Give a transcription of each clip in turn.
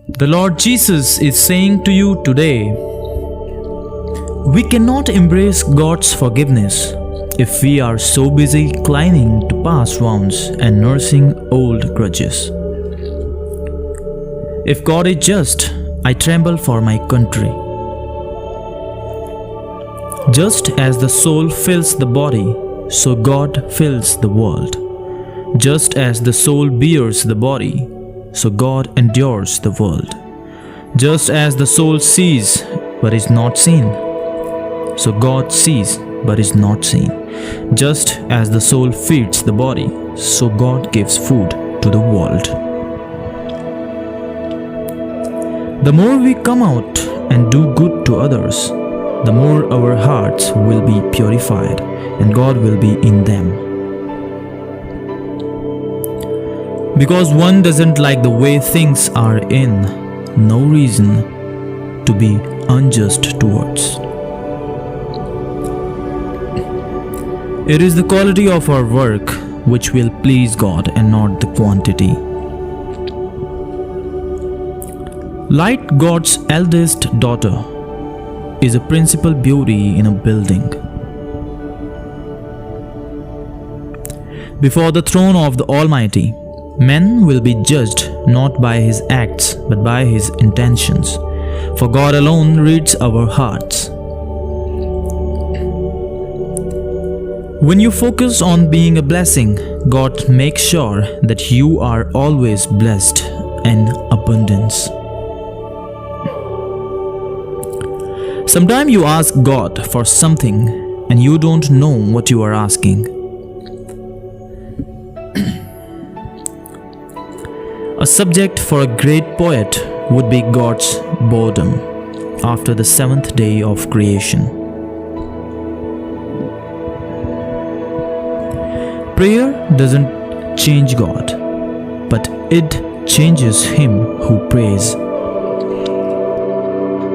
The Lord Jesus is saying to you today, we cannot embrace God's forgiveness if we are so busy clinging to past wounds and nursing old grudges. If God is just, I tremble for my country. Just as the soul fills the body, so God fills the world. Just as the soul bears the body, so God endures the world. Just as the soul sees but is not seen, so God sees but is not seen. Just as the soul feeds the body, so God gives food to the world. The more we come out and do good to others, the more our hearts will be purified and God will be in them. Because one doesn't like the way things are in, no reason to be unjust towards. It is the quality of our work which will please God and not the quantity. Like God's eldest daughter is a principal beauty in a building. Before the throne of the Almighty, men will be judged not by his acts but by his intentions, for God alone reads our hearts. When you focus on being a blessing, God makes sure that you are always blessed in abundance. Sometimes you ask God for something and you don't know what you are asking. A subject for a great poet would be God's boredom after the seventh day of creation. Prayer doesn't change God, but it changes him who prays.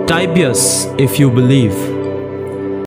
Type yes if you believe.